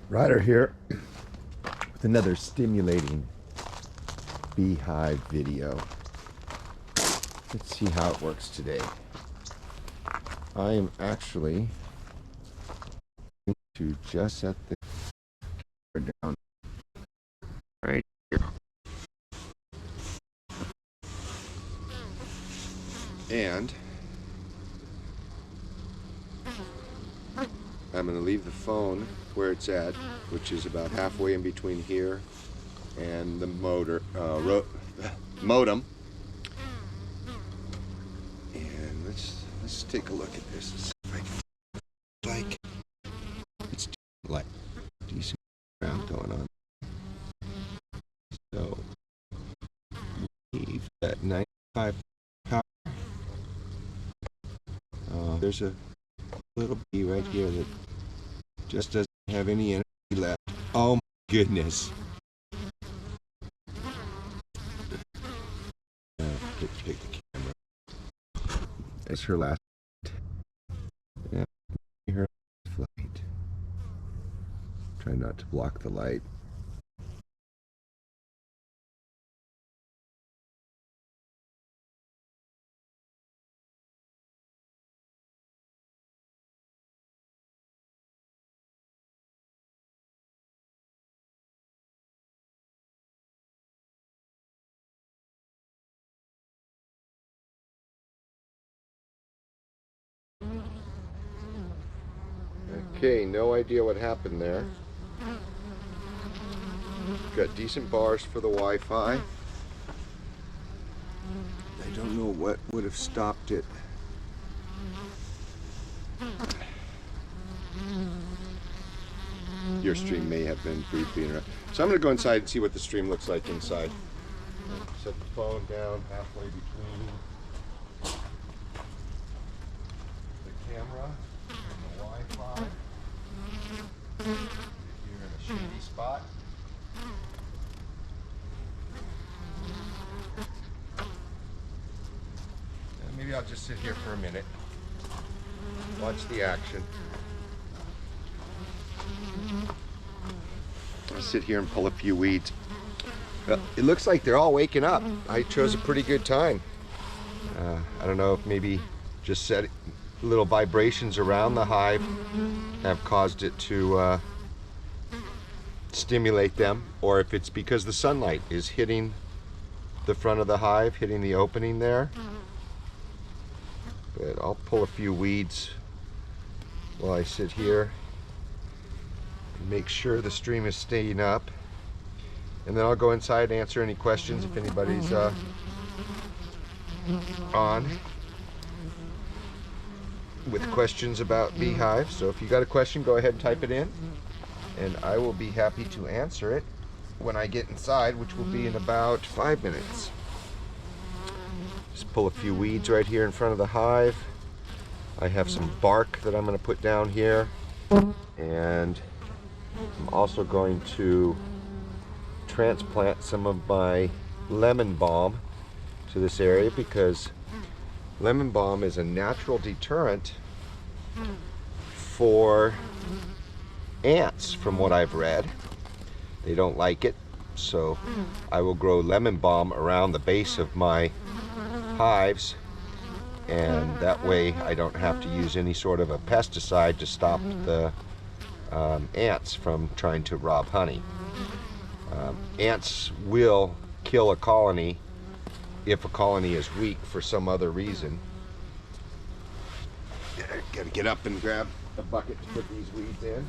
Ryder here with another stimulating beehive video. Let's see how it works today. I am actually going to just set the camera down right here. And I'm going to leave the phone where it's at, which is about halfway in between here and the modem. And let's take a look at this and see if I can like it's like decent ground going on. So leave that 95 power. There's a little bee right here that just doesn't have any energy left. Oh my goodness. Take the camera. That's her last. Yeah, her flight. Try not to block the light. Okay, no idea what happened there. Got decent bars for the Wi-Fi. I don't know what would have stopped it. Your stream may have been briefly interrupted. So I'm going to go inside and see what the stream looks like inside. Set the phone down halfway between the camera and the Wi-Fi. You're in a shady spot. And maybe I'll just sit here for a minute. Watch the action. I'll sit here and pull a few weeds. Well, it looks like they're all waking up. I chose a pretty good time. I don't know if maybe just set little vibrations around the hive have caused it to stimulate them, or if it's because the sunlight is hitting the front of the hive, hitting the opening there. But I'll pull a few weeds while I sit here and make sure the stream is staying up, and then I'll go inside and answer any questions if anybody's on with questions about beehives. So if you got a question, go ahead and type it in, and I will be happy to answer it when I get inside, which will be in about 5 minutes. Just pull a few weeds right here in front of the hive. I have some bark that I'm going to put down here, and I'm also going to transplant some of my lemon balm to this area, because lemon balm is a natural deterrent for ants, from what I've read. They don't like it, so I will grow lemon balm around the base of my hives, and that way I don't have to use any sort of a pesticide to stop the ants from trying to rob honey. Ants will kill a colony if a colony is weak for some other reason. Gotta get up and grab a bucket to put these weeds in.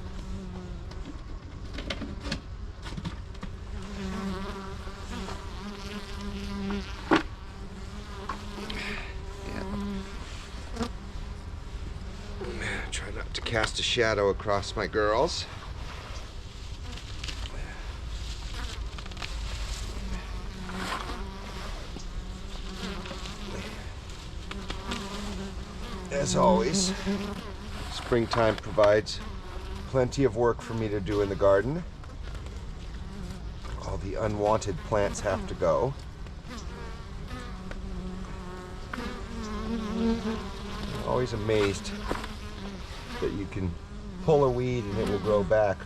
Try not to cast a shadow across my girls. As always, springtime provides plenty of work for me to do in the garden. All the unwanted plants have to go. I'm always amazed that you can pull a weed and it will grow back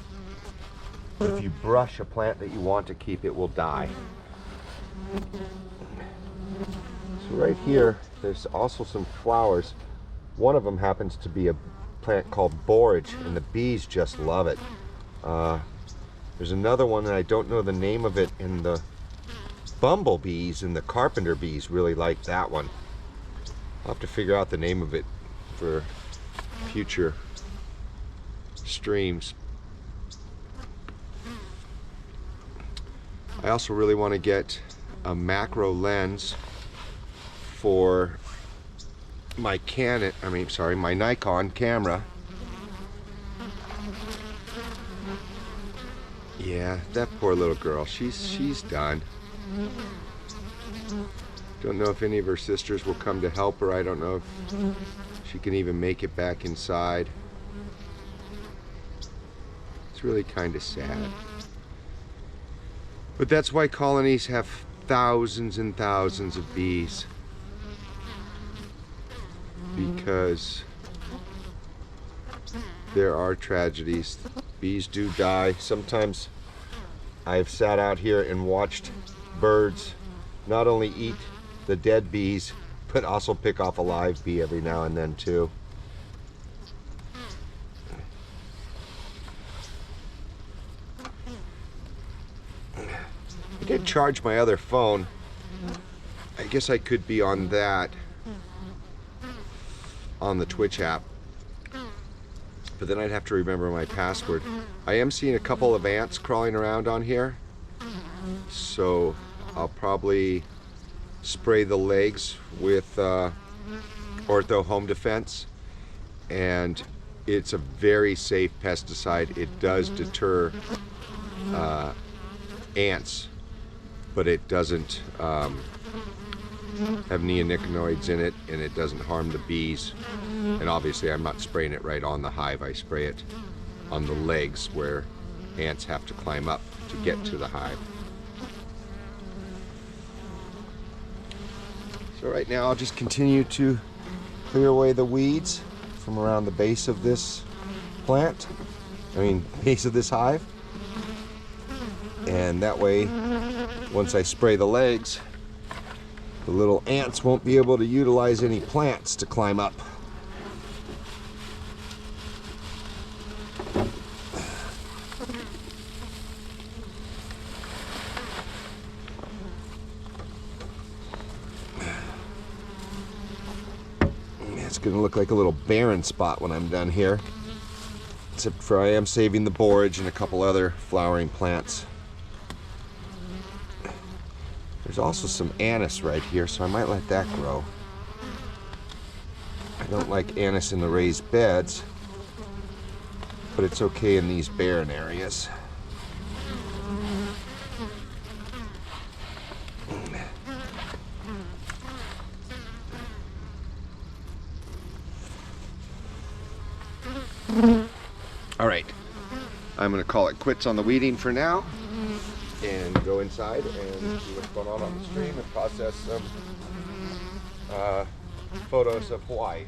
If you brush a plant that you want to keep, it will die. So right here, there's also some flowers. One of them happens to be a plant called borage, and the bees just love it. There's another one that I don't know the name of it, and the bumblebees and the carpenter bees really like that one. I'll have to figure out the name of it for future streams. I also really want to get a macro lens for my my Nikon camera. Yeah, that poor little girl, she's done. Don't know if any of her sisters will come to help her. I don't know if she can even make it back inside. It's really kind of sad. But that's why colonies have thousands and thousands of bees. Because there are tragedies. Bees do die. Sometimes I've sat out here and watched birds not only eat the dead bees, but also pick off a live bee every now and then too. I did charge my other phone. I guess I could be on that, on the Twitch app, but then I'd have to remember my password. I am seeing a couple of ants crawling around on here, so I'll probably spray the legs with Ortho Home Defense, and it's a very safe pesticide. It does deter ants, but it doesn't have neonicotinoids in it, and it doesn't harm the bees. And obviously I'm not spraying it right on the hive. I spray it on the legs where ants have to climb up to get to the hive. So right now I'll just continue to clear away the weeds from around the base of this plant, base of this hive. And that way, once I spray the legs, the little ants won't be able to utilize any plants to climb up. It's going to look like a little barren spot when I'm done here. Except for I am saving the borage and a couple other flowering plants. There's also some anise right here, so I might let that grow. I don't like anise in the raised beds, but it's okay in these barren areas. All right, I'm going to call it quits on the weeding for now and go inside and see what's going on the stream and process some photos of Hawaii.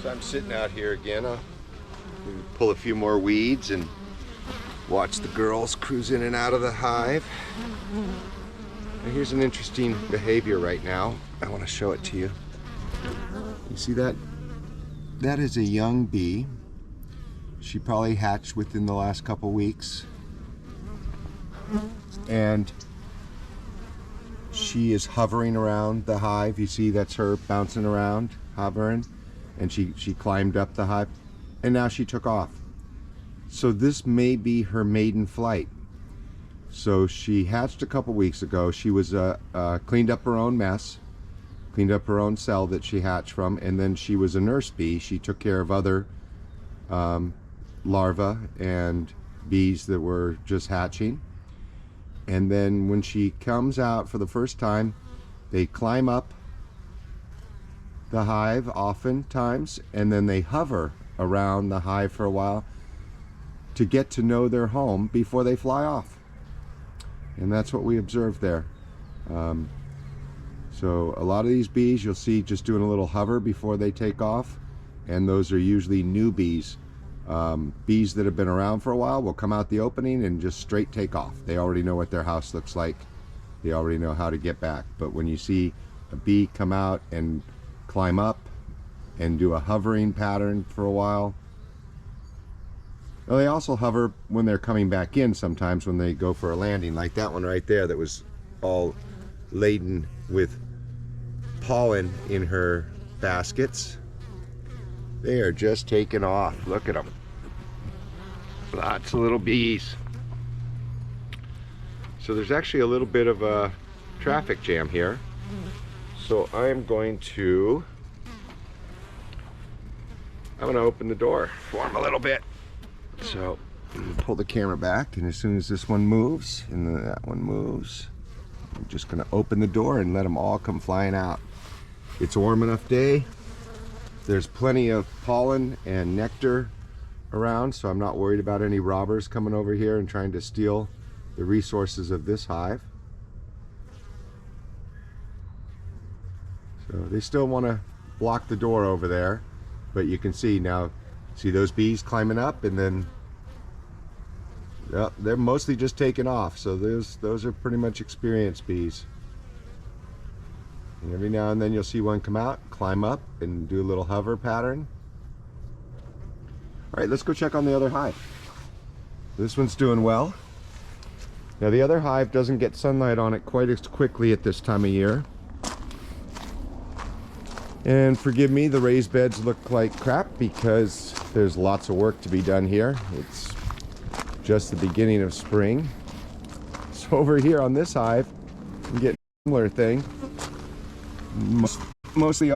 So I'm sitting out here again. I'll pull a few more weeds and watch the girls cruise in and out of the hive. Now here's an interesting behavior right now. I want to show it to you. You see that? That is a young bee. She probably hatched within the last couple weeks. And she is hovering around the hive. You see that's her bouncing around, hovering. And she climbed up the hive. And now she took off. So this may be her maiden flight. So she hatched a couple weeks ago. She was cleaned up her own mess, cleaned up her own cell that she hatched from, and then she was a nurse bee. She took care of other larvae and bees that were just hatching. And then when she comes out for the first time, they climb up the hive oftentimes, and then they hover around the hive for a while to get to know their home before they fly off. And that's what we observed there. So a lot of these bees you'll see just doing a little hover before they take off, and those are usually newbies. Bees that have been around for a while will come out the opening and just straight take off. They already know what their house looks like. They already know how to get back. But when you see a bee come out and climb up and do a hovering pattern for a while. Well, they also hover when they're coming back in sometimes when they go for a landing, like that one right there that was all laden with pollen in her baskets. They are just taking off. Look at them. Lots of little bees. So there's actually a little bit of a traffic jam here. So I'm going to open the door for him a little bit. So pull the camera back, and as soon as this one moves and then that one moves, I'm just going to open the door and let them all come flying out. It's a warm enough day. There's plenty of pollen and nectar around, so I'm not worried about any robbers coming over here and trying to steal the resources of this hive. So they still want to block the door over there, but you can see now, see those bees climbing up, and then Yep, they're mostly just taking off, so those are pretty much experienced bees. And every now and then you'll see one come out, climb up, and do a little hover pattern. All right, let's go check on the other hive. This one's doing well. Now the other hive doesn't get sunlight on it quite as quickly at this time of year. And forgive me, the raised beds look like crap because there's lots of work to be done here. It's just the beginning of spring. So over here on this hive, you get a similar thing. Mostly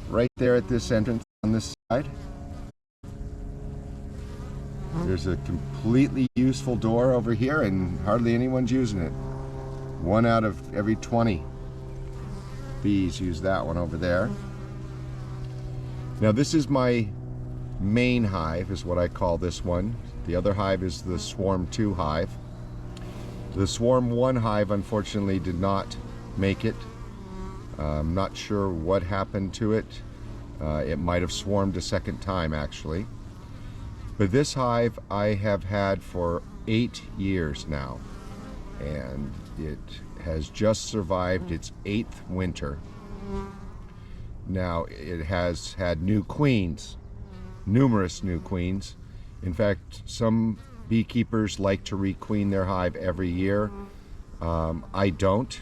right there at this entrance on this side. There's a completely useful door over here and hardly anyone's using it. 1 out of every 20 bees use that one over there. Now this is my main hive, is what I call this one. The other hive is the Swarm 2 hive. The Swarm 1 hive unfortunately did not make it. I'm not sure what happened to it. It might have swarmed a second time actually. But this hive I have had for 8 years now, and it has just survived its 8th winter. Now it has had new queens, numerous new queens. In fact, some beekeepers like to requeen their hive every year. I don't.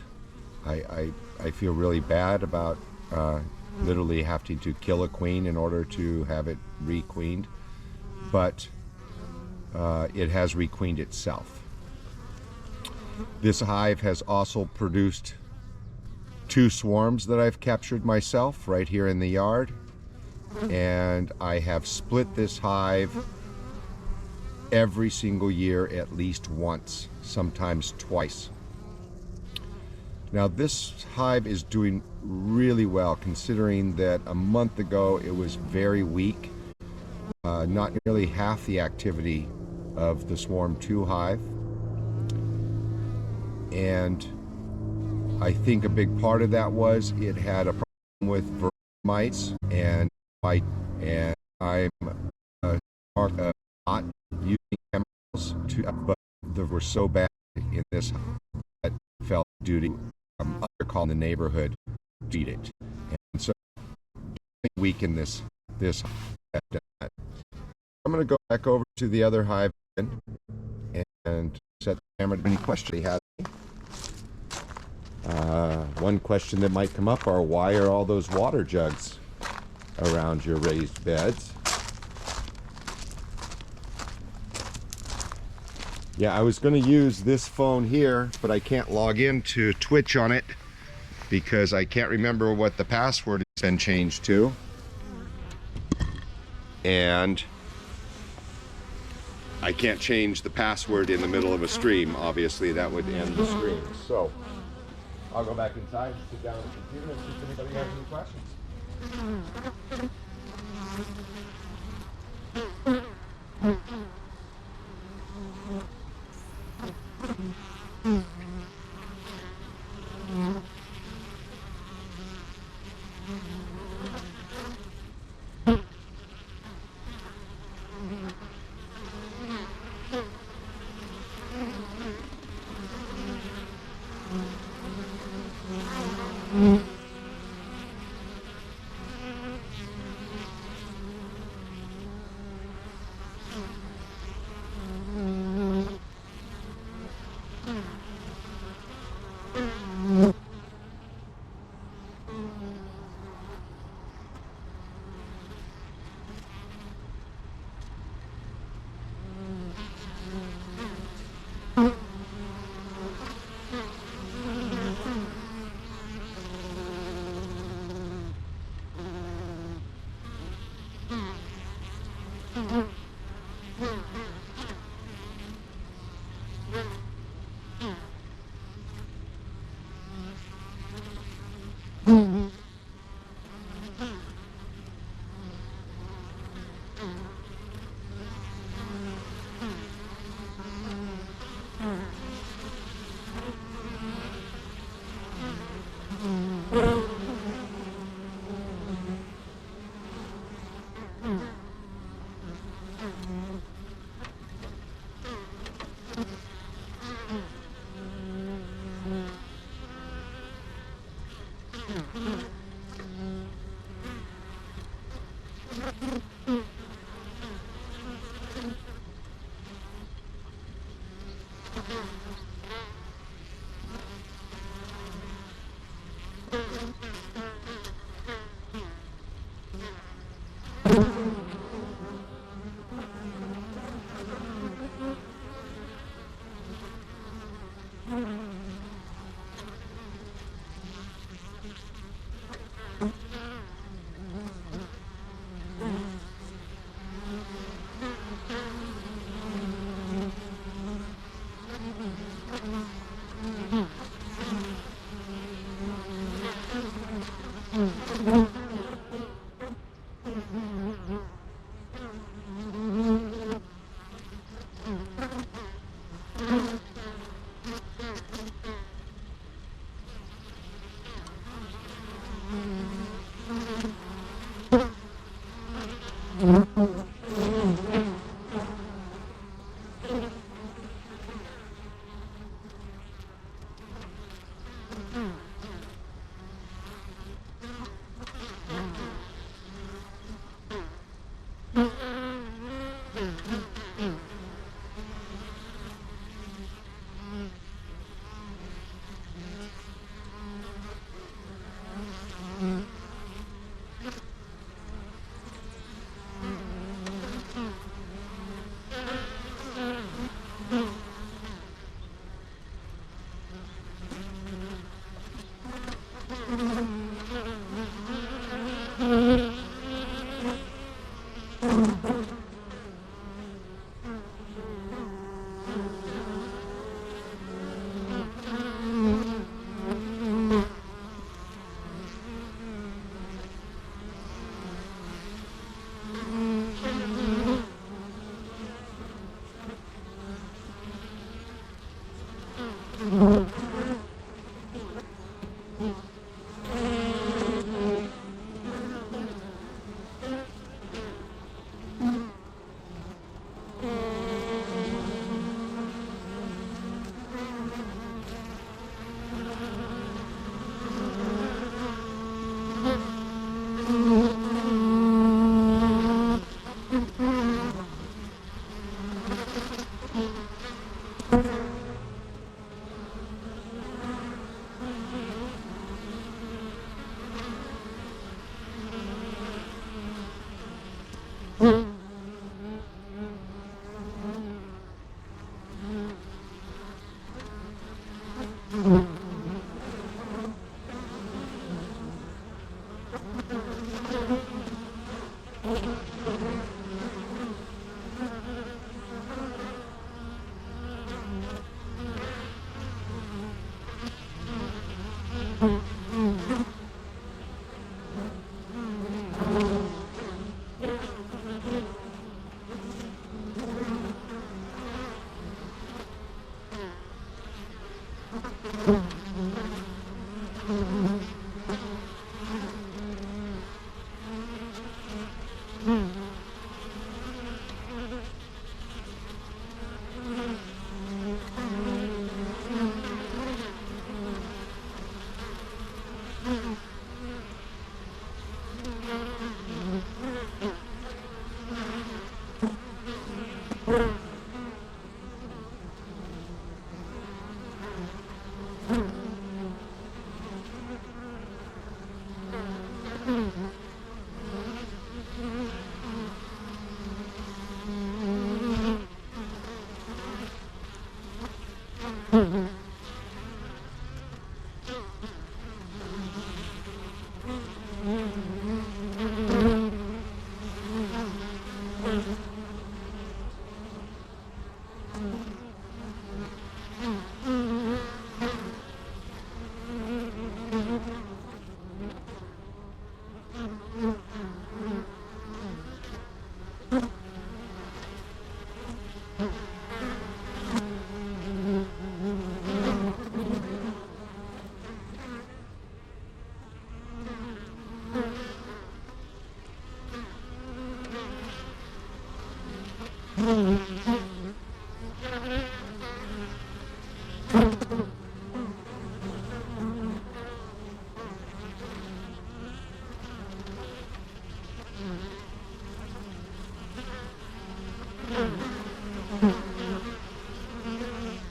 I feel really bad about literally having to kill a queen in order to have it requeened. But it has requeened itself. This hive has also produced 2 swarms that I've captured myself right here in the yard, and I have split this hive every single year at least once, sometimes twice. Now this hive is doing really well considering that a month ago it was very weak. Not nearly half the activity of the Swarm 2 hive. And I think a big part of that was it had a problem with mites, and I'm not using chemicals, but they were so bad in this that I felt duty call in the neighborhood to eat it. And so weaken this. I'm going to go back over to the other hive and set the camera to any question he has. One question that might come up are, why are all those water jugs around your raised beds? Yeah, I was going to use this phone here, but I can't log into Twitch on it because I can't remember what the password has been changed to. And I can't change the password in the middle of a stream. Obviously, that would end the stream. So I'll go back inside and sit down at the computer and see if anybody has any questions.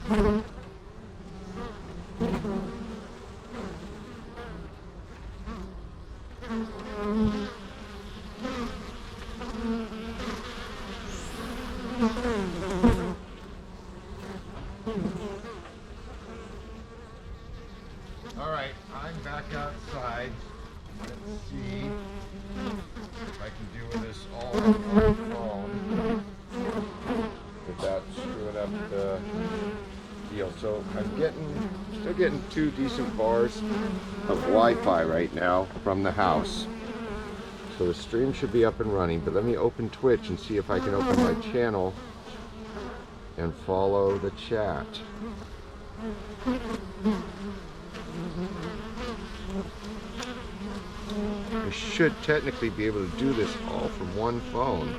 All right, I'm back outside. Let's see if I can do this all on my phone without screwing up the deal. So I'm still getting 2 decent bars of Wi-Fi right now from the house. So the stream should be up and running, but let me open Twitch and see if I can open my channel and follow the chat. I should technically be able to do this all from one phone.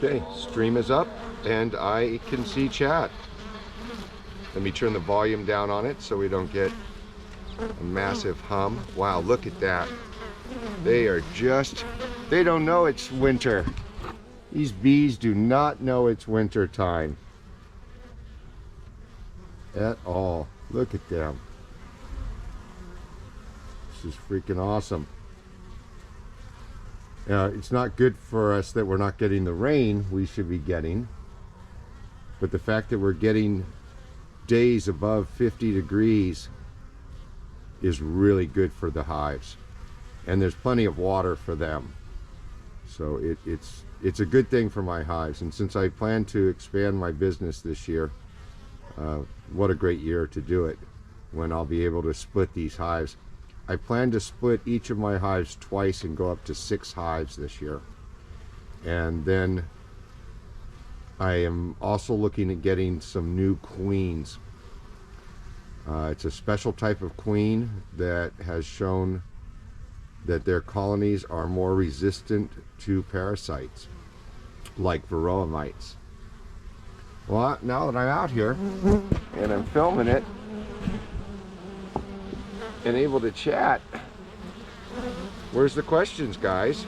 Okay, stream is up and I can see chat. Let me turn the volume down on it so we don't get a massive hum. Wow, look at that. They don't know it's winter. These bees do not know it's winter time at all. Look at them. This is freaking awesome. It's not good for us that we're not getting the rain we should be getting, but the fact that we're getting days above 50 degrees is really good for the hives, and there's plenty of water for them, so it's a good thing for my hives. And since I plan to expand my business this year, what a great year to do it, when I'll be able to split these hives. I plan to split each of my hives twice and go up to 6 hives this year. And then I am also looking at getting some new queens. It's a special type of queen that has shown that their colonies are more resistant to parasites, like varroa mites. Well, now that I'm out here and I'm filming it and able to chat, where's the questions, guys?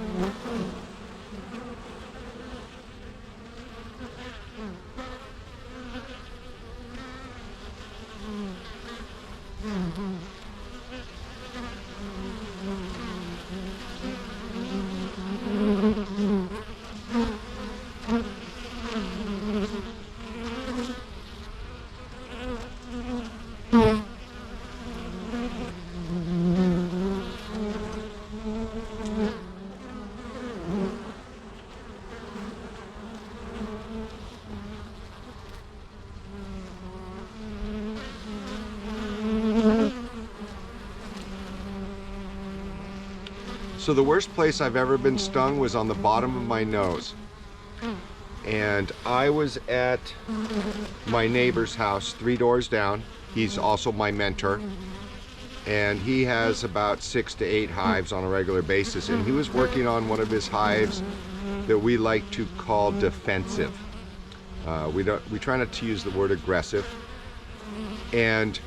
So the worst place I've ever been stung was on the bottom of my nose. And I was at my neighbor's house 3 doors down. He's also my mentor. And he has about 6 to 8 hives on a regular basis. And he was working on one of his hives that we like to call defensive. We try not to use the word aggressive. And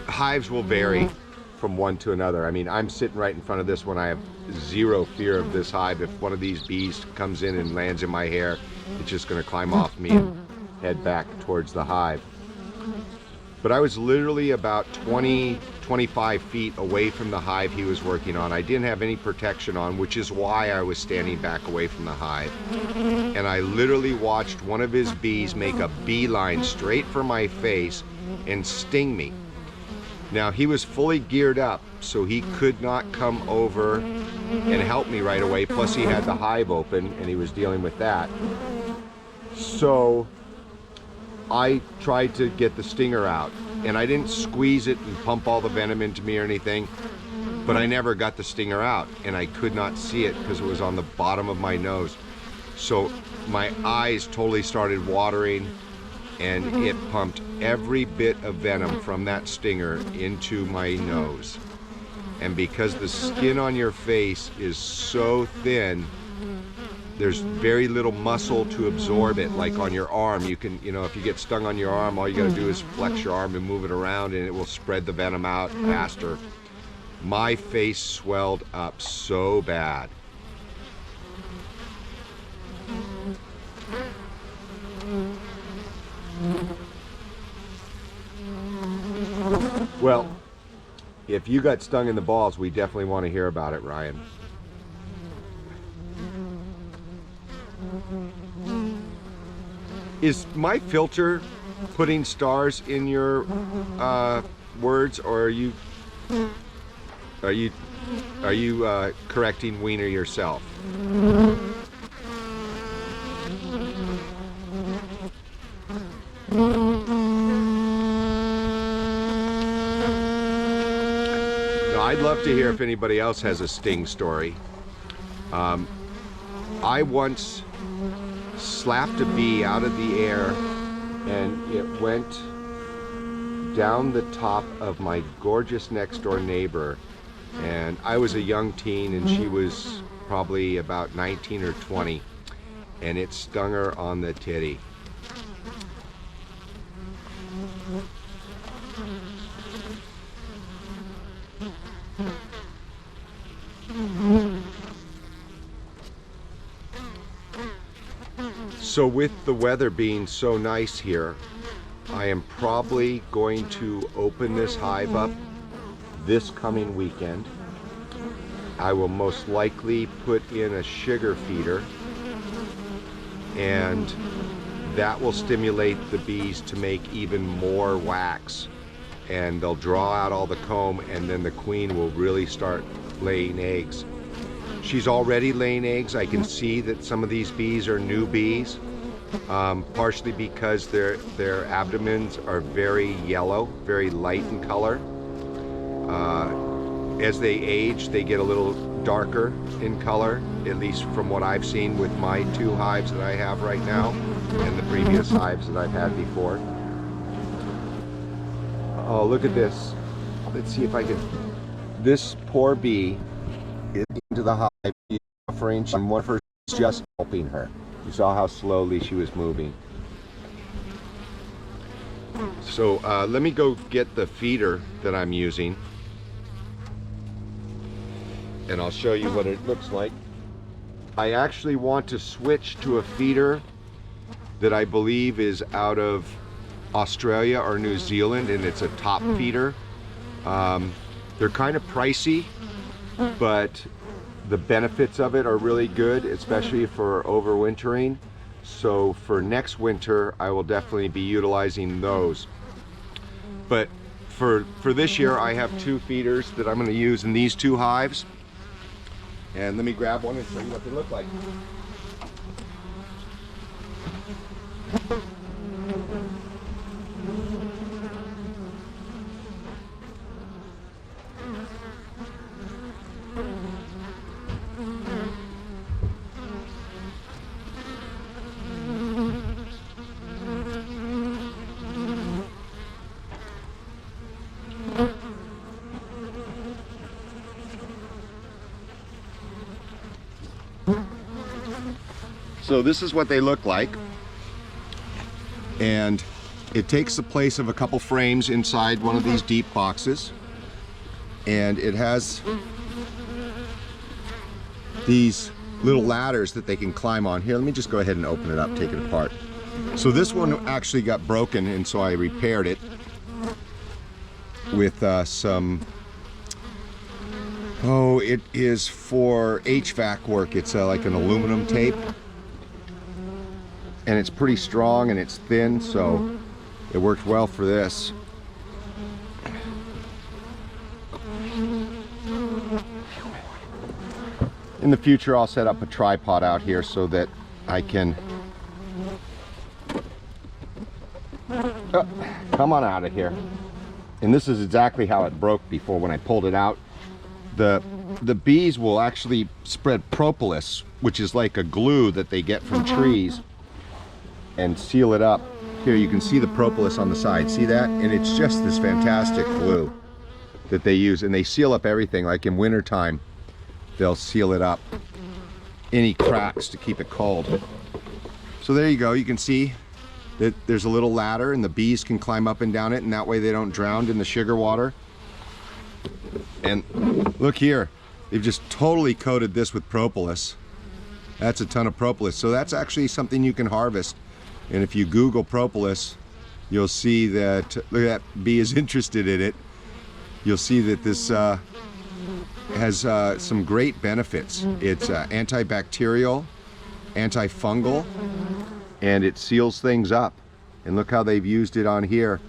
hives will vary from one to another. I mean, I'm sitting right in front of this one. I have zero fear of this hive. If one of these bees comes in and lands in my hair, it's just going to climb off me and head back towards the hive. But I was literally about 20-25 feet away from the hive he was working on. I didn't have any protection on, which is why I was standing back away from the hive. And I literally watched one of his bees make a beeline straight for my face and sting me. Now, he was fully geared up, so he could not come over and help me right away. Plus, he had the hive open, and he was dealing with that. So I tried to get the stinger out, and I didn't squeeze it and pump all the venom into me or anything, but I never got the stinger out, and I could not see it because it was on the bottom of my nose. So my eyes totally started watering, and it pumped every bit of venom from that stinger into my nose. And because the skin on your face is so thin, there's very little muscle to absorb it. Like on your arm, you can, if you get stung on your arm, all you gotta do is flex your arm and move it around, and it will spread the venom out faster. My face swelled up so bad. Well, if you got stung in the balls, we definitely want to hear about it, Ryan. Is my filter putting stars in your words, or are you correcting Wiener yourself? Now, I'd love to hear if anybody else has a sting story. I once slapped a bee out of the air and it went down the top of my gorgeous next door neighbor, and I was a young teen and she was probably about 19 or 20, and it stung her on the titty. So with the weather being so nice here, I am probably going to open this hive up this coming weekend. I will most likely put in a sugar feeder, and that will stimulate the bees to make even more wax, and they'll draw out all the comb, and then the queen will really start laying eggs. She's already laying eggs. I can see that some of these bees are new bees, partially because their abdomens are very yellow, very light in color. As they age, they get a little darker in color, at least from what I've seen with my 2 hives that I have right now and the previous hives that I've had before. Oh, look at this. Let's see if I can... This poor bee is into the hive. She's suffering, and one of her is just helping her. You saw how slowly she was moving. So let me go get the feeder that I'm using, and I'll show you what it looks like. I actually want to switch to a feeder that I believe is out of Australia or New Zealand, and it's a top feeder. They're kind of pricey, but the benefits of it are really good, especially for overwintering. So for next winter, I will definitely be utilizing those. But for this year, I have 2 feeders that I'm going to use in these 2 hives. And let me grab one and show you what they look like. So this is what they look like, and it takes the place of a couple frames inside one of these deep boxes, and it has these little ladders that they can climb on. Here, let me just go ahead and open it up, take it apart. So this one actually got broken, and so I repaired it with some, oh, it is for HVAC work. It's like an aluminum tape, and it's pretty strong and it's thin, so it worked well for this. In the future, I'll set up a tripod out here so that I can... Oh, come on out of here. And this is exactly how it broke before when I pulled it out. The bees will actually spread propolis, which is like a glue that they get from trees, and seal it up. Here you can see the propolis on the side, see that? And it's just this fantastic glue that they use, and they seal up everything. Like in wintertime, they'll seal it up, any cracks to keep it cold. So there you go, you can see that there's a little ladder and the bees can climb up and down it, and that way they don't drown in the sugar water. And look here, they've just totally coated this with propolis. That's a ton of propolis. So that's actually something you can harvest. And if you Google propolis, you'll see that, look at that bee is interested in it. You'll see that this has some great benefits. It's antibacterial, antifungal, and it seals things up. And look how they've used it on here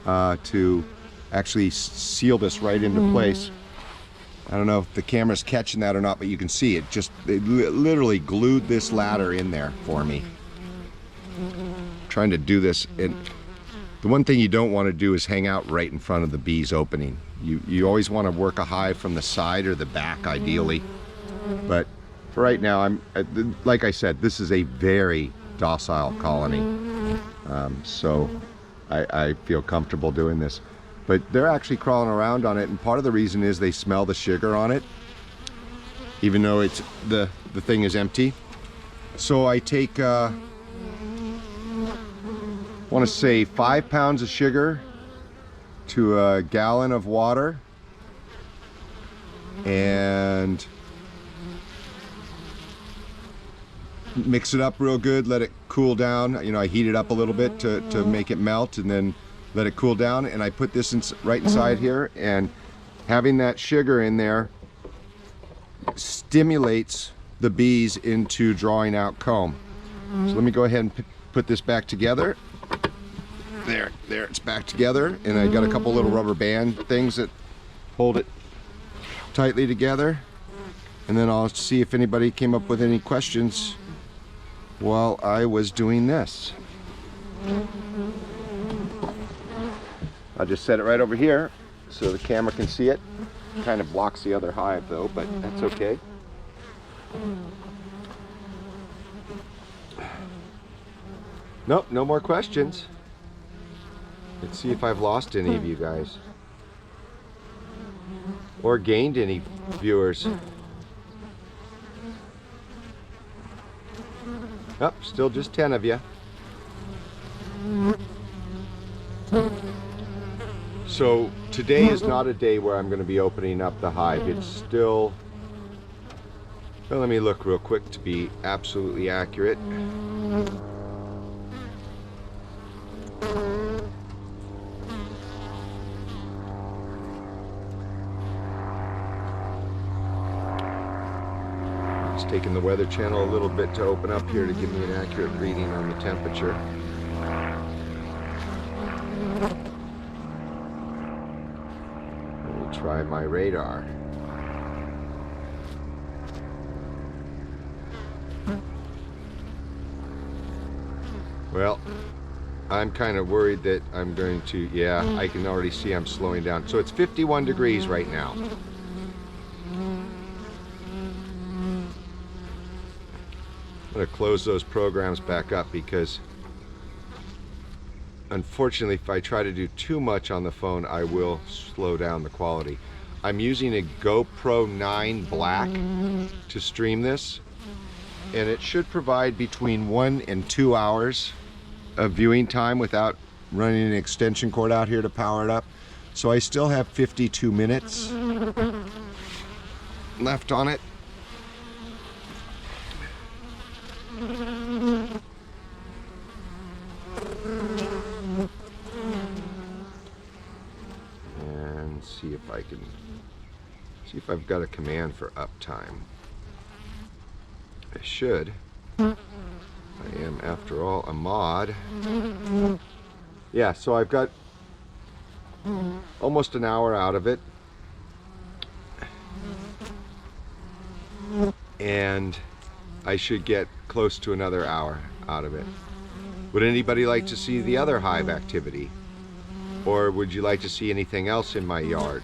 to actually seal this right into place. I don't know if the camera's catching that or not, but you can see it. They literally glued this ladder in there for me. Trying to do this, and the one thing you don't want to do is hang out right in front of the bee's opening. You always want to work a hive from the side or the back, ideally. But for right now, like I said, this is a very docile colony, so I feel comfortable doing this. But they're actually crawling around on it, and part of the reason is they smell the sugar on it, even though it's the thing is empty. So I take want to say 5 pounds of sugar to a gallon of water, and mix it up real good, let it cool down. You know, I heat it up a little bit to make it melt, and then let it cool down, and I put this right inside here, and having that sugar in there stimulates the bees into drawing out comb. So let me go ahead and put this back together. There, it's back together, and I got a couple little rubber band things that hold it tightly together, and then I'll see if anybody came up with any questions while I was doing this. I'll just set it right over here so the camera can see it. Kind of blocks the other hive though, but that's okay. Nope, no more questions. Let's see if I've lost any of you guys. Or gained any viewers. Nope, still just 10 of you. So today is not a day where I'm going to be opening up the hive. It's still, well, let me look real quick to be absolutely accurate. Just taking the Weather Channel a little bit to open up here to give me an accurate reading on the temperature. Try my radar. Well, I'm kind of worried that I'm going to, yeah, I can already see I'm slowing down. So it's 51 degrees right now. I'm going to close those programs back up because unfortunately, if I try to do too much on the phone, I will slow down the quality. I'm using a GoPro 9 Black to stream this, and it should provide between 1 and 2 hours of viewing time without running an extension cord out here to power it up. So I still have 52 minutes left on it. And see if I can see if I've got a command for uptime. I should. I am, after all, a mod. Yeah, so I've got almost an hour out of it. And I should get close to another hour out of it. Would anybody like to see the other hive activity? Or would you like to see anything else in my yard?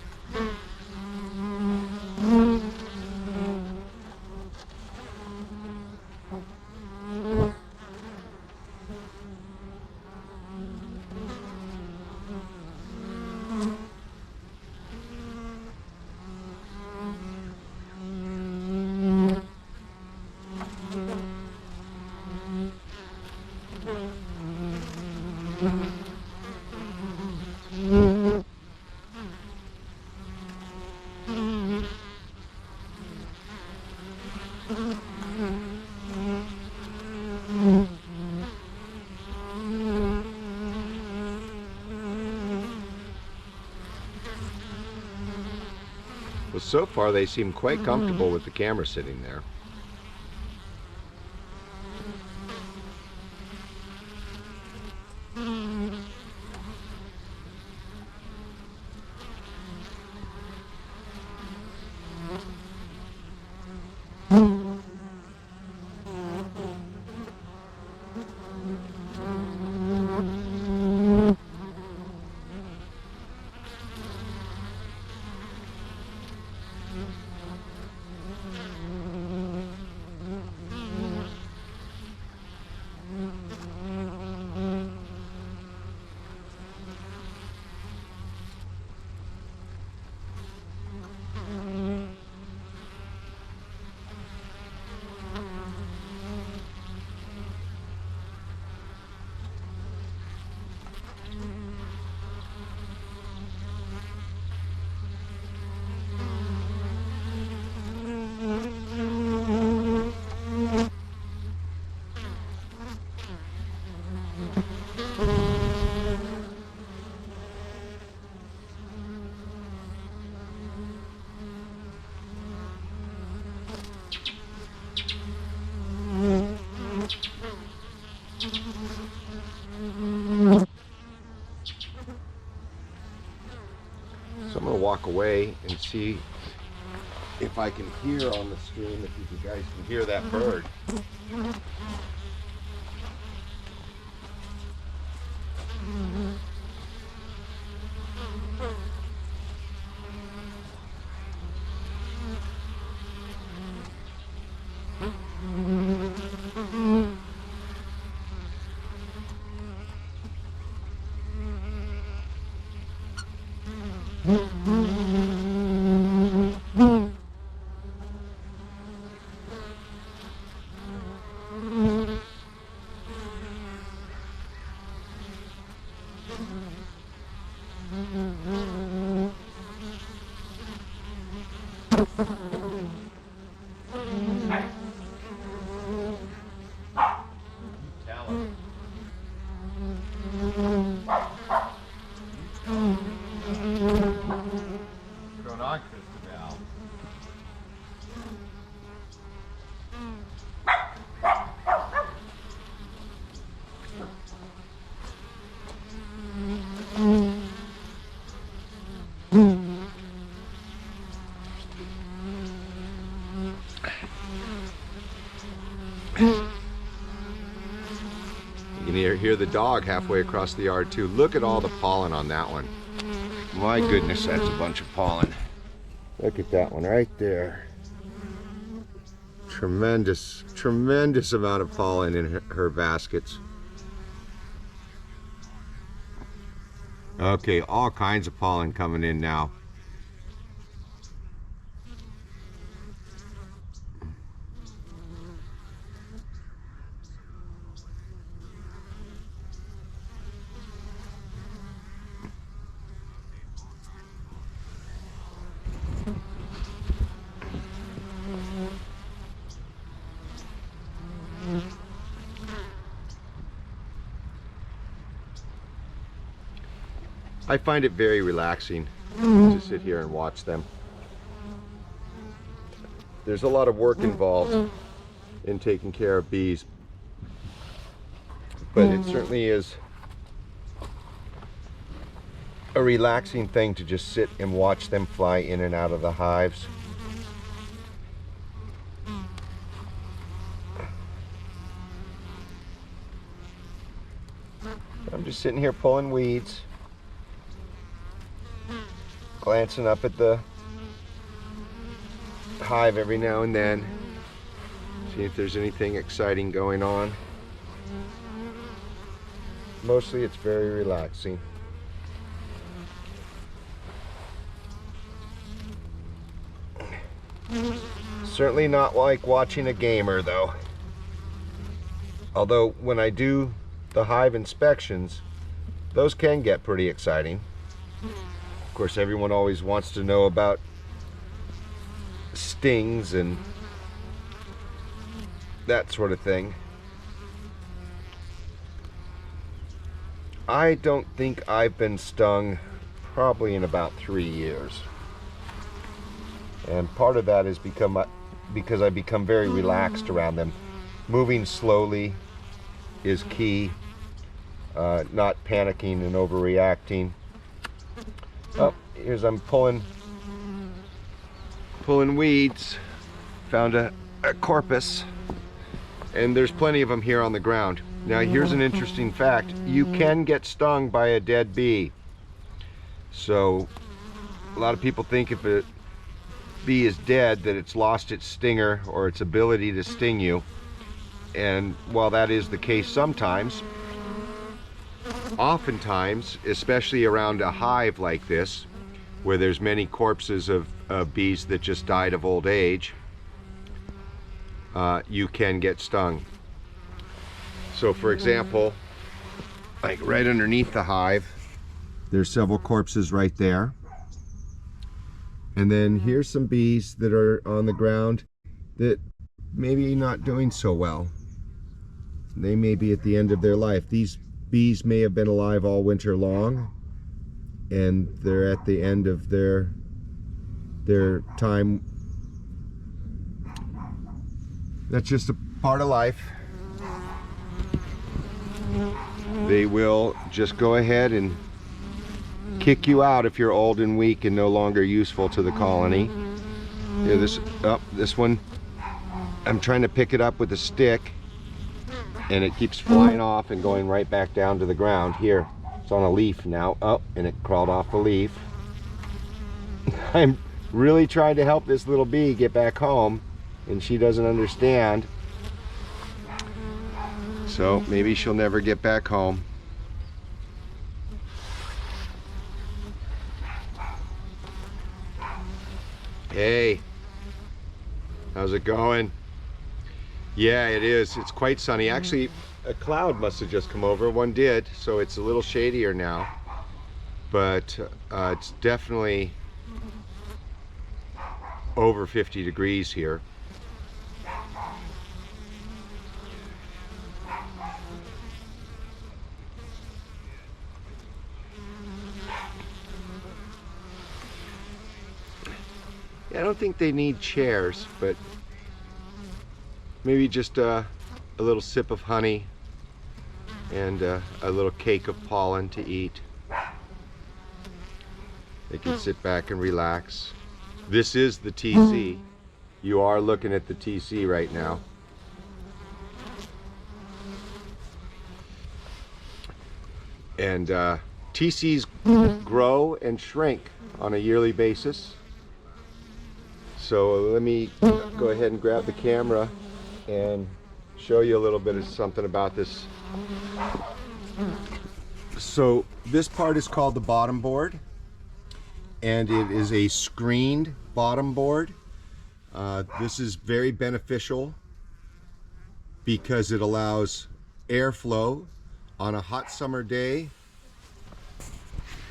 Well, so far they seem quite comfortable with the camera sitting there. So I'm going to walk away and see if I can hear on the stream, if you guys can hear that bird. You can hear the dog halfway across the yard too. Look at all the pollen on that one. My goodness, that's a bunch of pollen. Look at that one right there. Tremendous, tremendous amount of pollen in her baskets. Okay, all kinds of pollen coming in now. I find it very relaxing to sit here and watch them. There's a lot of work involved in taking care of bees, but it certainly is a relaxing thing to just sit and watch them fly in and out of the hives. I'm just sitting here pulling weeds, glancing up at the hive every now and then, see if there's anything exciting going on. Mostly it's very relaxing. Certainly not like watching a gamer though. Although when I do the hive inspections, those can get pretty exciting. Of course, everyone always wants to know about stings and that sort of thing. I don't think I've been stung probably in about 3 years. And part of that is because I become very relaxed around them. Moving slowly is key. Not panicking and overreacting. Oh, here's I'm pulling weeds. Found a corpus, and there's plenty of them here on the ground. Now here's an interesting fact. You can get stung by a dead bee. So a lot of people think if a bee is dead that it's lost its stinger or its ability to sting you. And while that is the case sometimes, oftentimes, especially around a hive like this, where there's many corpses of bees that just died of old age, you can get stung. So for example, like right underneath the hive, there's several corpses right there. And then here's some bees that are on the ground that maybe not doing so well. They may be at the end of their life. These bees may have been alive all winter long, and they're at the end of their time. That's just a part of life. They will just go ahead and kick you out if you're old and weak and no longer useful to the colony. Here, this one, I'm trying to pick it up with a stick, and it keeps flying off and going right back down to the ground. Here, it's on a leaf now. Oh, and it crawled off the leaf. I'm really trying to help this little bee get back home, and she doesn't understand. So maybe she'll never get back home. Hey, how's it going? Yeah, it is. It's quite sunny. Actually, a cloud must have just come over. One did, so it's a little shadier now. But it's definitely over 50 degrees here. Yeah, I don't think they need chairs, but maybe just a little sip of honey and a little cake of pollen to eat. They can sit back and relax. This is the TC. You are looking at the TC right now. And TCs grow and shrink on a yearly basis. So let me go ahead and grab the camera and show you a little bit of something about this. So this part is called the bottom board, and it is a screened bottom board. This is very beneficial because it allows airflow on a hot summer day.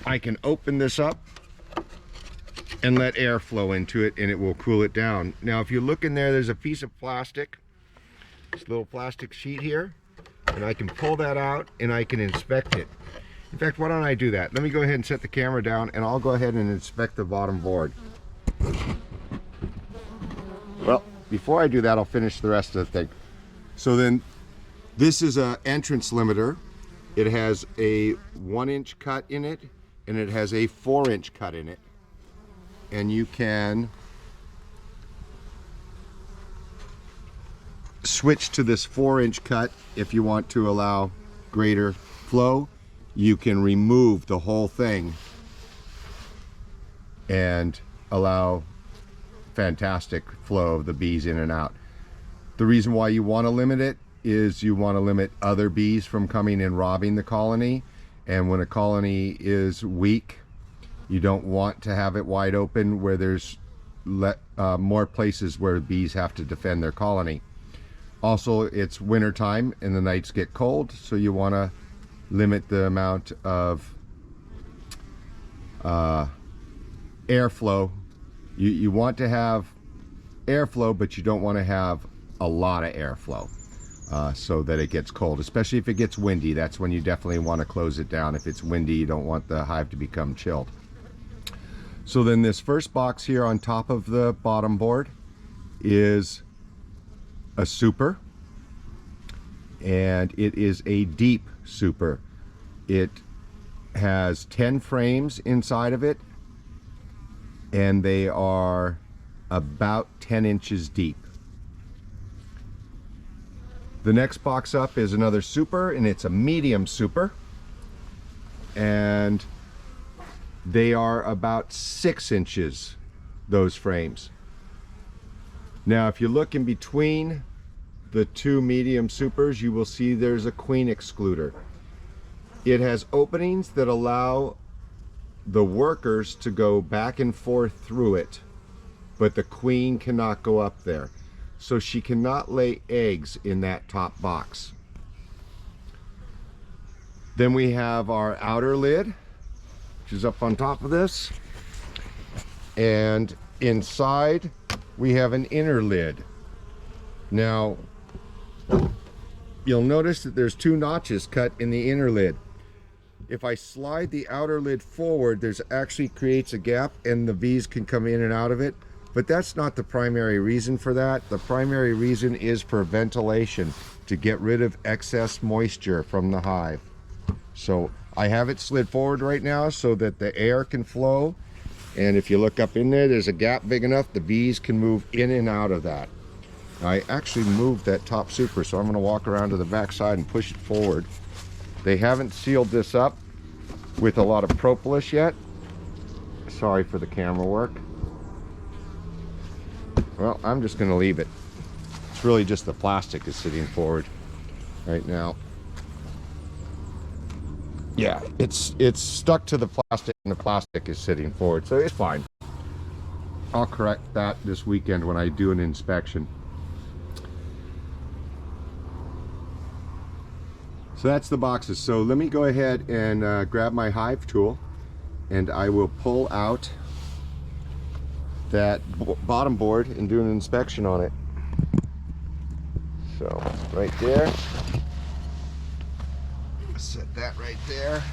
I can open this up and let air flow into it, and it will cool it down. Now if you look in there, there's a piece of plastic, this little plastic sheet here, and I can pull that out and I can inspect it. In fact, why don't I do that? Let me go ahead and set the camera down, and I'll go ahead and inspect the bottom board. Well, before I do that, I'll finish the rest of the thing. So then, this is an entrance limiter. It has a 1-inch cut in it, and it has a 4-inch cut in it. And you can switch to this 4-inch cut if you want to allow greater flow. You can remove the whole thing and allow fantastic flow of the bees in and out. The reason why you want to limit it is you want to limit other bees from coming and robbing the colony. And when a colony is weak, you don't want to have it wide open where there's more places where bees have to defend their colony. Also, it's winter time and the nights get cold, so you want to limit the amount of airflow. You want to have airflow, but you don't want to have a lot of airflow so that it gets cold, especially if it gets windy. That's when you definitely want to close it down. If it's windy, you don't want the hive to become chilled. So then this first box here on top of the bottom board is a super, and it is a deep super. It has 10 frames inside of it, and they are about 10 inches deep. The next box up is another super, and it's a medium super, and they are about 6 inches, those frames. Now if you look in between the two medium supers, you will see there's a queen excluder. It has openings that allow the workers to go back and forth through it, but the queen cannot go up there. So she cannot lay eggs in that top box. Then we have our outer lid, which is up on top of this. And inside we have an inner lid. Now, you'll notice that there's 2 notches cut in the inner lid. If I slide the outer lid forward, there's actually creates a gap and the bees can come in and out of it. But that's not the primary reason for that. The primary reason is for ventilation, to get rid of excess moisture from the hive. So I have it slid forward right now so that the air can flow. And if you look up in there, there's a gap big enough the bees can move in and out of that. I actually moved that top super, so I'm going to walk around to the back side and push it forward. They haven't sealed this up with a lot of propolis yet. Sorry for the camera work. Well, I'm just going to leave it. It's really just the plastic is sitting forward right now. Yeah, it's stuck to the plastic and the plastic is sitting forward, so it's fine. I'll correct that this weekend when I do an inspection. So that's the boxes. So let me go ahead and grab my hive tool, and I will pull out that bottom board and do an inspection on it. So right there, set that right there.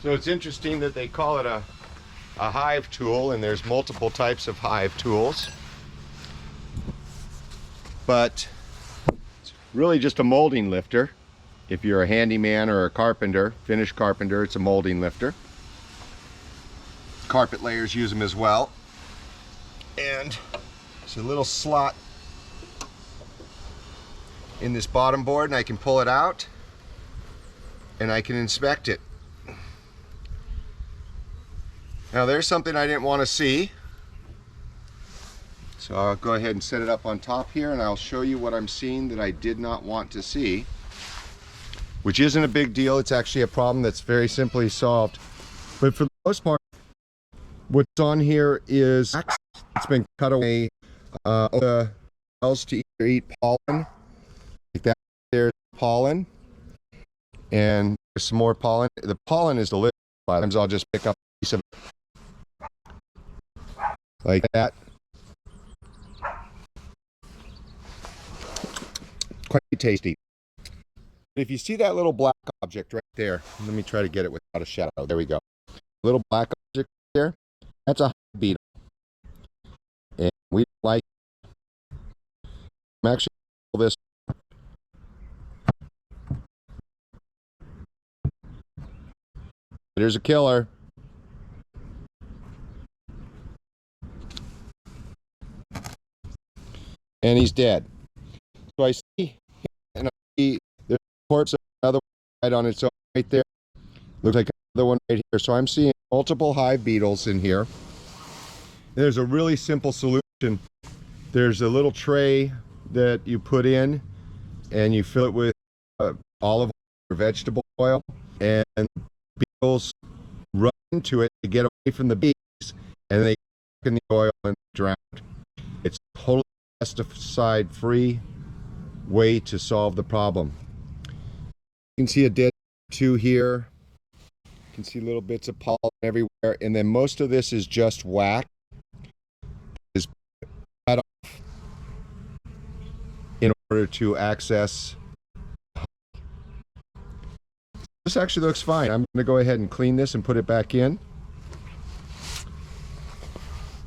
So it's interesting that they call it a hive tool, and there's multiple types of hive tools. But it's really just a molding lifter. If you're a handyman or a carpenter, finished carpenter, it's a molding lifter. Carpet layers use them as well. And it's a little slot in this bottom board, and I can pull it out and I can inspect it. Now there's something I didn't want to see, so I'll go ahead and set it up on top here, and I'll show you what I'm seeing that I did not want to see, which isn't a big deal. It's actually a problem that's very simply solved. But for the most part, what's on here is it's been cut away. The cells to either eat pollen, like that. There's pollen, and there's some more pollen. The pollen is delicious. Sometimes I'll just pick up a piece of it like that. Quite tasty. If you see that little black object right there, let me try to get it without a shadow. There we go. Little black object there, that's a hive beetle. And we like, I'm actually pull this. There's a killer. and he's dead. So I see, and I see there's a corpse of another one right on its own right there. Looks like another one right here. So I'm seeing multiple hive beetles in here. There's a really simple solution. There's a little tray that you put in, and you fill it with olive oil or vegetable oil, and beetles run into it to get away from the bees, and they get in the oil and drown. It's a totally pesticide-free way to solve the problem. You can see a dead two here. You can see little bits of pollen everywhere, and then most of this is just wax. Is cut off in order to access. This actually looks fine. I'm going to go ahead and clean this and put it back in.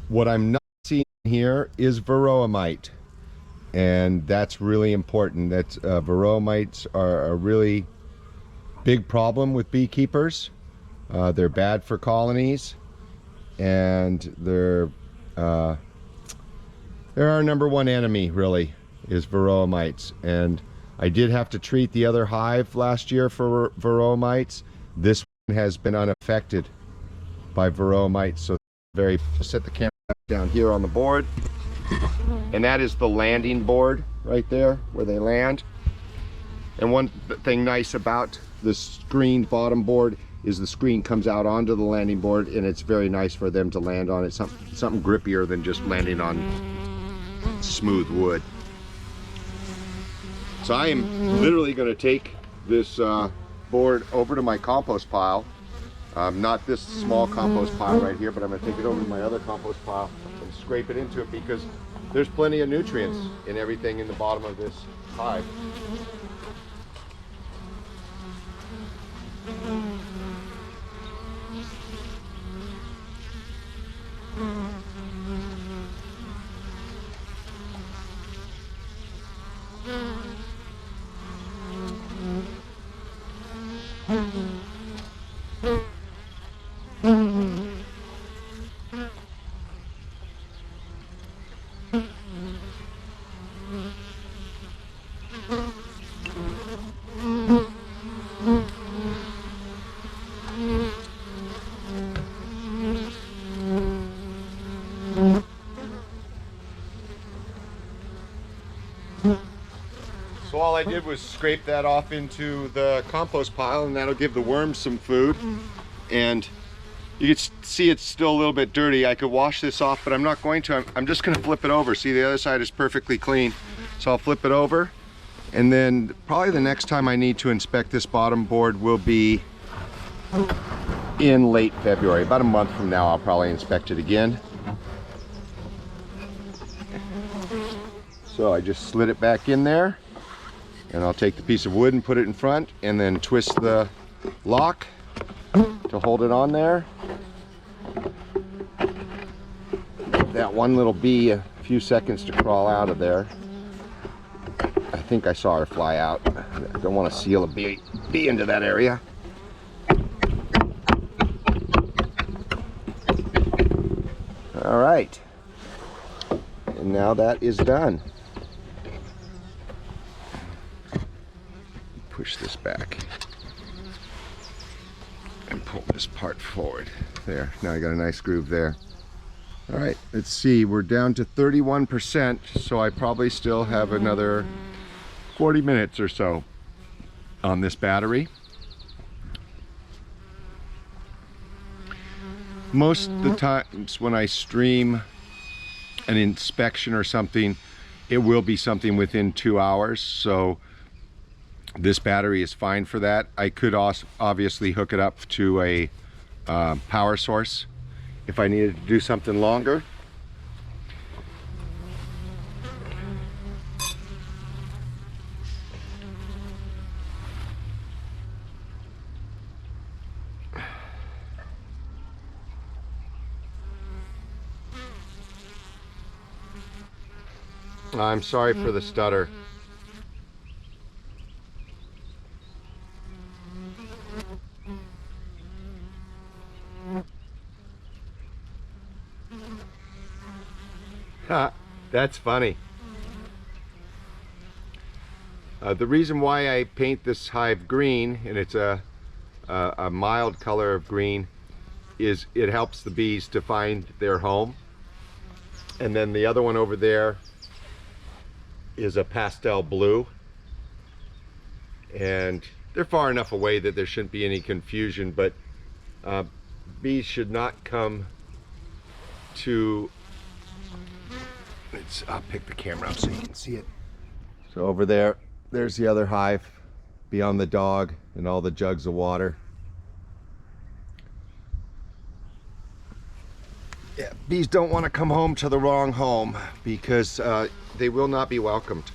What I'm not seeing here is varroa mite, and that's really important. That's varroa mites are a really big problem with beekeepers. They're bad for colonies, and they're our number one enemy, really, is varroa mites. And I did have to treat the other hive last year for varroa mites. This one has been unaffected by varroa mites. So very, set the camera down here on the board. And that is the landing board right there where they land. And one thing nice about the screened bottom board is the screen comes out onto the landing board, and it's very nice for them to land on it. Something grippier than just landing on smooth wood. So I am literally going to take this board over to my compost pile. Not this small compost pile right here, but I'm going to take it over to my other compost pile and scrape it into it, because there's plenty of nutrients in everything in the bottom of this hive. So all I did was scrape that off into the compost pile, and that'll give the worms some food. And you can see it's still a little bit dirty. I could wash this off, but I'm not going to. I'm just going to flip it over. See, the other side is perfectly clean. So I'll flip it over, and then probably the next time I need to inspect this bottom board will be in late February. About a month from now, I'll probably inspect it again. So I just slid it back in there, and I'll take the piece of wood and put it in front, and then twist the lock to hold it on there. That one little bee a few seconds to crawl out of there. I think I saw her fly out. I don't want to seal a bee into that area. All right, and now that is done. Push this back and pull this part forward. There, now I got a nice groove there. All right, let's see, we're down to 31%, so I probably still have another 40 minutes or so on this battery. Most of the times when I stream an inspection or something, it will be something within 2 hours, so this battery is fine for that. I could also obviously hook it up to a power source if I needed to do something longer. I'm sorry for the stutter. Ha, that's funny. The reason why I paint this hive green, and it's a mild color of green, is it helps the bees to find their home. And then the other one over there is a pastel blue, and they're far enough away that there shouldn't be any confusion, but bees should not come to, I'll pick the camera up so you can see it. So over there, there's the other hive beyond the dog and all the jugs of water. Yeah, bees don't want to come home to the wrong home because they will not be welcomed.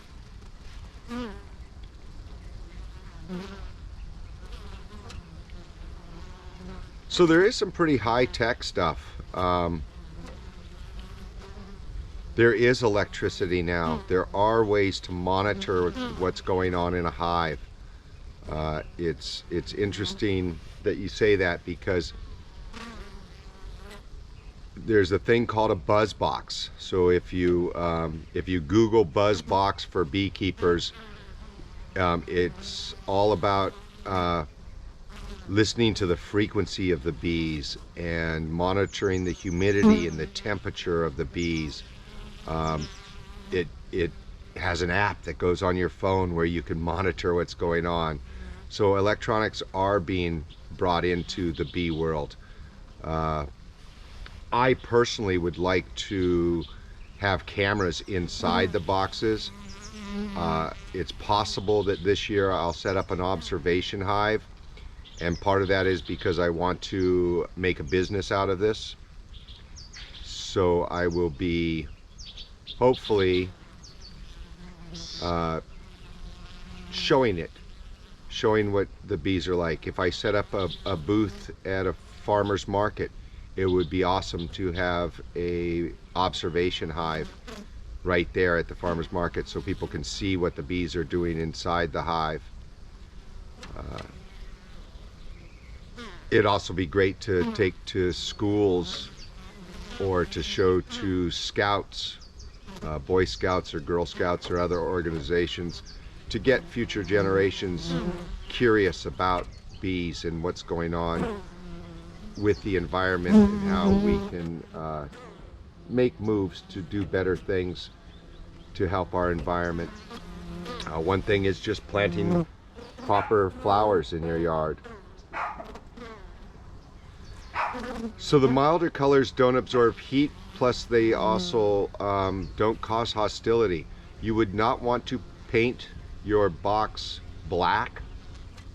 So there is some pretty high-tech stuff. There is electricity now. There are ways to monitor what's going on in a hive. It's interesting that you say that, because there's a thing called a buzz box. So if you Google buzz box for beekeepers, it's all about listening to the frequency of the bees and monitoring the humidity and the temperature of the bees. It has an app that goes on your phone where you can monitor what's going on. So electronics are being brought into the bee world. I personally would like to have cameras inside the boxes. It's possible that this year I'll set up an observation hive, and part of that is because I want to make a business out of this. So I will be hopefully showing what the bees are like. If I set up a booth at a farmer's market, it would be awesome to have a observation hive right there at the farmer's market so people can see what the bees are doing inside the hive. It'd also be great to take to schools or to show to scouts, Boy Scouts or Girl Scouts or other organizations, to get future generations curious about bees and what's going on with the environment and how we can make moves to do better things to help our environment. One thing is just planting proper flowers in your yard. So the milder colors don't absorb heat, plus they also don't cause hostility. You would not want to paint your box black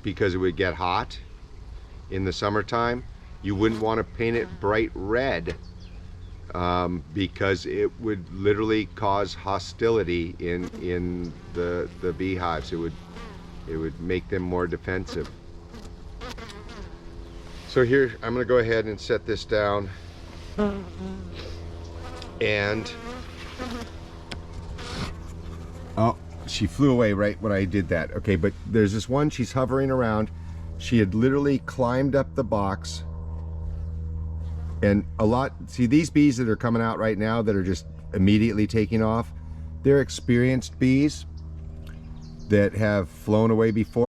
because it would get hot in the summertime. You wouldn't want to paint it bright red because it would literally cause hostility in the beehives. It would make them more defensive. So here, I'm going to go ahead and set this down, and oh, she flew away right when I did that. Okay, but there's this one, she's hovering around. She had literally climbed up the box, and see, these bees that are coming out right now that are just immediately taking off, they're experienced bees that have flown away before.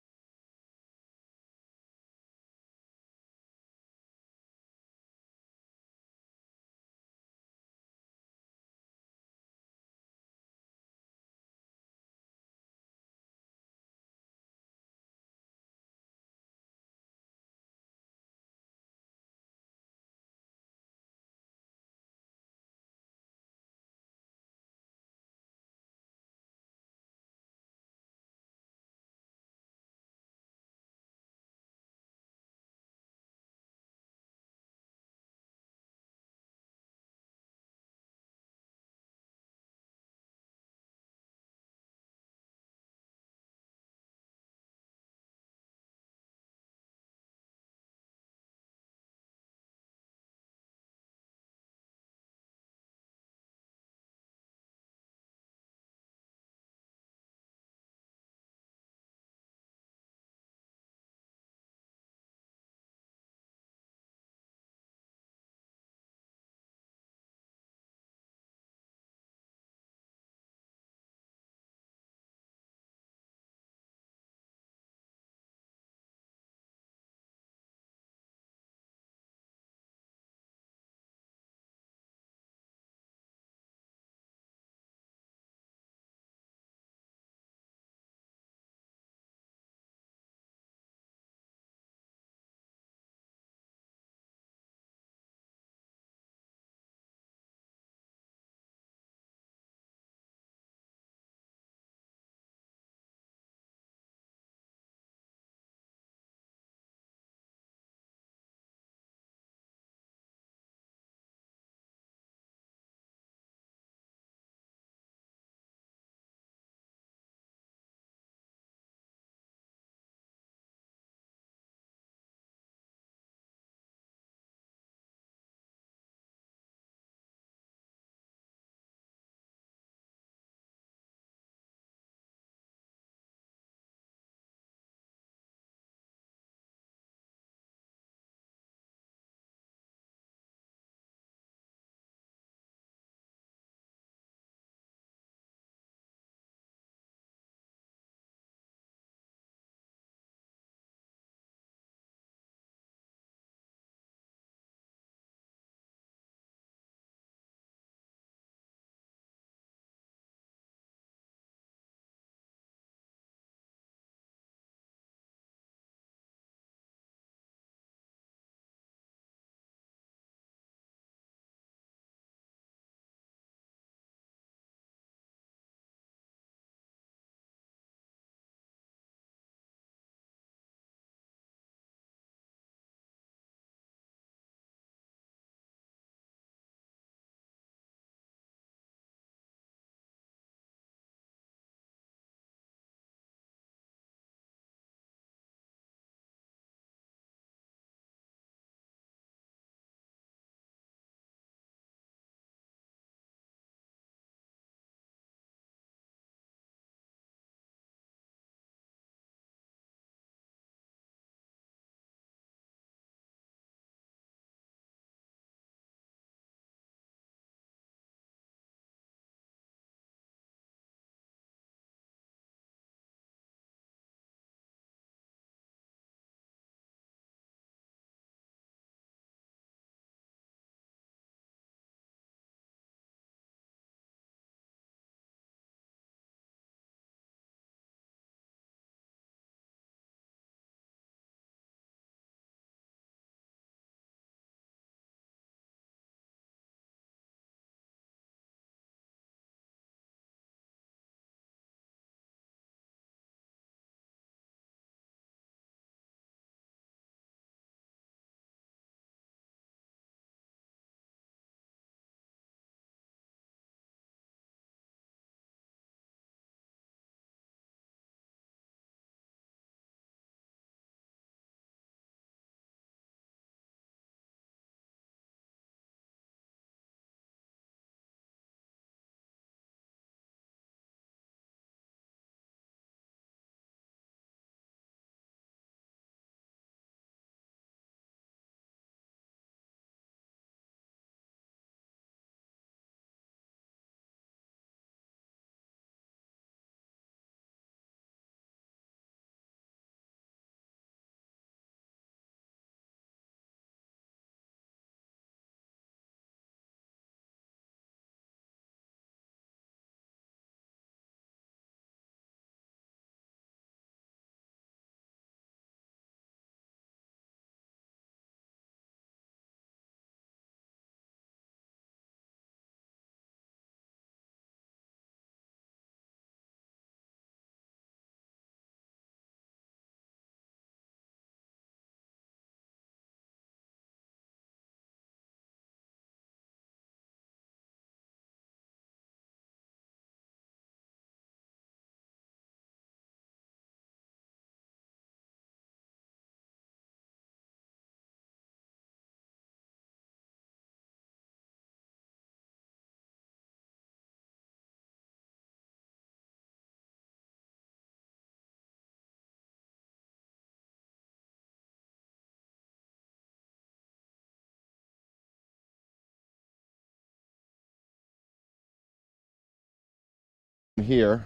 here,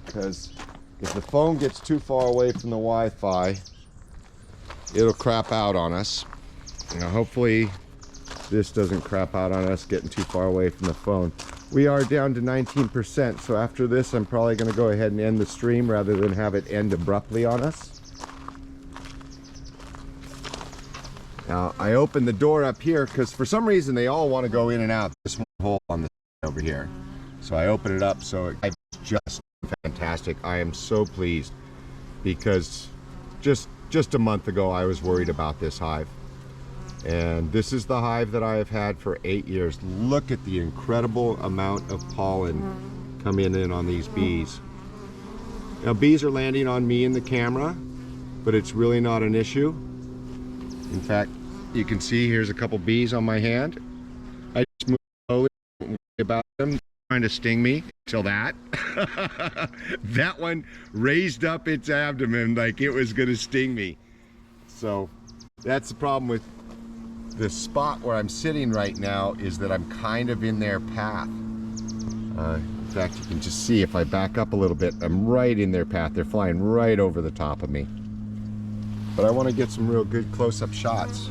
because if the phone gets too far away from the Wi-Fi, it'll crap out on us. Now, hopefully this doesn't crap out on us getting too far away from the phone. We are down to 19%, so after this I'm probably going to go ahead and end the stream rather than have it end abruptly on us. Now, I opened the door up here because for some reason they all want to go in and out this one hole on the side over here. So I opened it up, so it's just fantastic. I am so pleased because just a month ago I was worried about this hive. And this is the hive that I have had for 8 years. Look at the incredible amount of pollen coming in on these bees. Now, bees are landing on me in the camera, but it's really not an issue. In fact, you can see here's a couple bees on my hand. I just move slowly, don't worry about them trying to sting me until that. That one raised up its abdomen like it was going to sting me. So that's the problem with the spot where I'm sitting right now, is that I'm kind of in their path. In fact, you can just see if I back up a little bit, I'm right in their path. They're flying right over the top of me. But I want to get some real good close-up shots.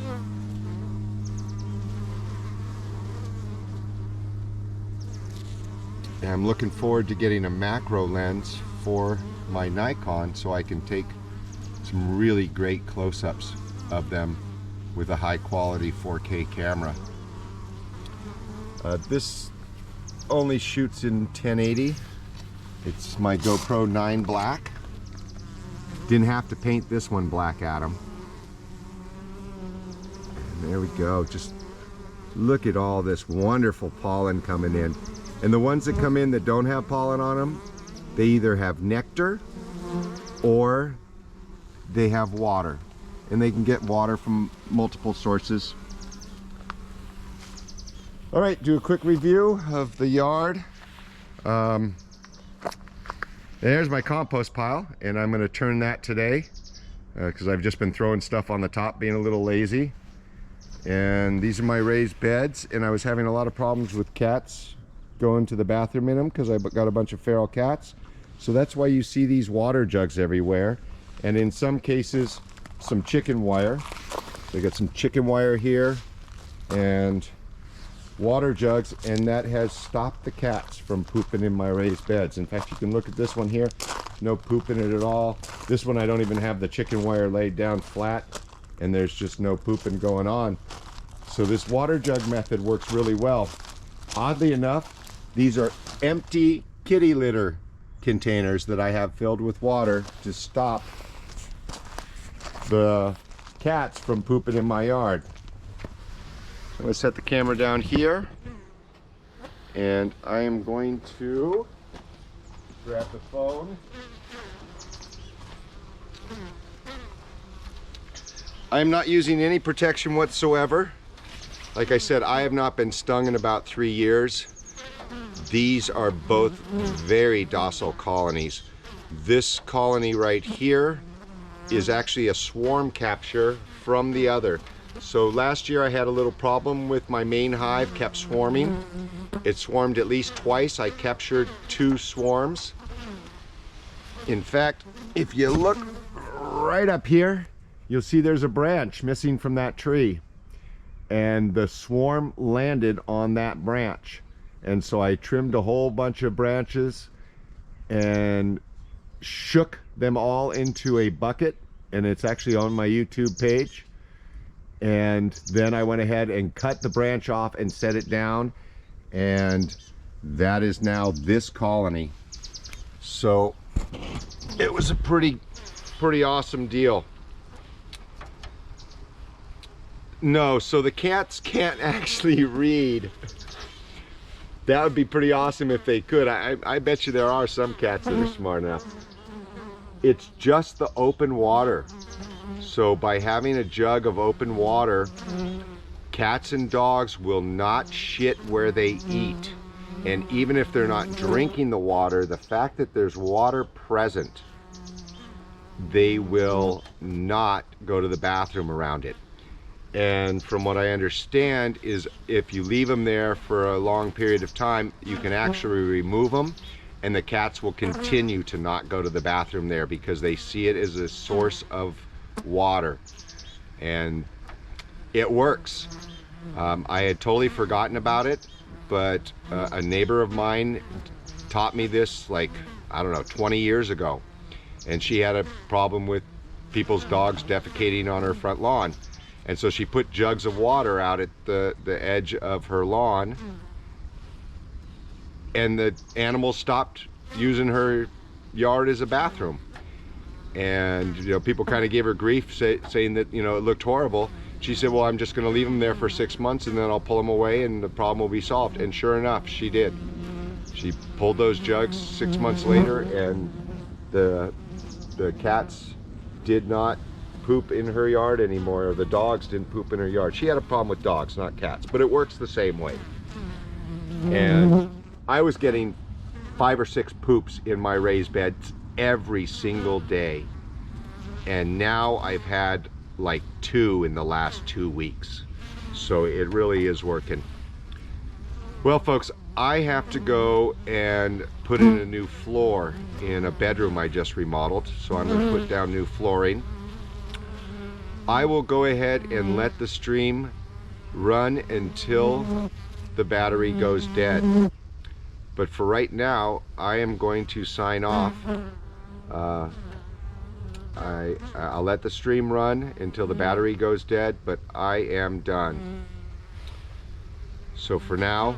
And I'm looking forward to getting a macro lens for my Nikon so I can take some really great close-ups of them with a high quality 4K camera. This only shoots in 1080. It's my GoPro 9 Black. Didn't have to paint this one black, Adam. And there we go. Just look at all this wonderful pollen coming in. And the ones that come in that don't have pollen on them, they either have nectar or they have water. And they can get water from multiple sources. All right, do a quick review of the yard. There's my compost pile, and I'm going to turn that today because I've just been throwing stuff on the top, being a little lazy. And these are my raised beds, and I was having a lot of problems with cats going to the bathroom in them because I got a bunch of feral cats. So that's why you see these water jugs everywhere, and in some cases some chicken wire. They got some chicken wire here and water jugs, and that has stopped the cats from pooping in my raised beds. In fact, you can look at this one here, no poop in it at all. This one I don't even have the chicken wire laid down flat, and there's just no pooping going on. So this water jug method works really well. Oddly enough, these are empty kitty litter containers that I have filled with water to stop the cats from pooping in my yard. I'm going to set the camera down here, and I am going to grab the phone. I'm not using any protection whatsoever. Like I said, I have not been stung in about 3 years. These are both very docile colonies. This colony right here is actually a swarm capture from the other. So last year I had a little problem with my main hive, kept swarming. It swarmed at least twice. I captured 2 swarms. In fact, if you look right up here, you'll see there's a branch missing from that tree. And the swarm landed on that branch. And so I trimmed a whole bunch of branches and shook them all into a bucket, and it's actually on my YouTube page. And then I went ahead and cut the branch off and set it down, and that is now this colony. So it was a pretty awesome deal. No, so the cats can't actually read. That would be pretty awesome if they could. I bet you there are some cats that are smart enough. It's just the open water. So by having a jug of open water, cats and dogs will not shit where they eat. And even if they're not drinking the water, the fact that there's water present, they will not go to the bathroom around it. And from what I understand is if you leave them there for a long period of time, you can actually remove them and the cats will continue to not go to the bathroom there because they see it as a source of water, and it works. I had totally forgotten about it, but a neighbor of mine taught me this, like, I don't know, 20 years ago, and she had a problem with people's dogs defecating on her front lawn, and so she put jugs of water out at the edge of her lawn, and the animals stopped using her yard as a bathroom. And you know, people kind of gave her grief, saying that, you know, it looked horrible. She said, well, I'm just going to leave them there for 6 months and then I'll pull them away and the problem will be solved. And sure enough, she did. She pulled those jugs 6 months later, and the cats did not poop in her yard anymore, or the dogs didn't poop in her yard. She had a problem with dogs, not cats, but it works the same way. And I was getting 5 or 6 poops in my raised beds every single day, and now I've had like 2 in the last 2 weeks. So it really is working. Well, folks, I have to go and put in a new floor in a bedroom I just remodeled, so I'm going to put down new flooring. I will go ahead and let the stream run until the battery goes dead. But for right now, I am going to sign off. I'll let the stream run until the battery goes dead, but I am done. So for now,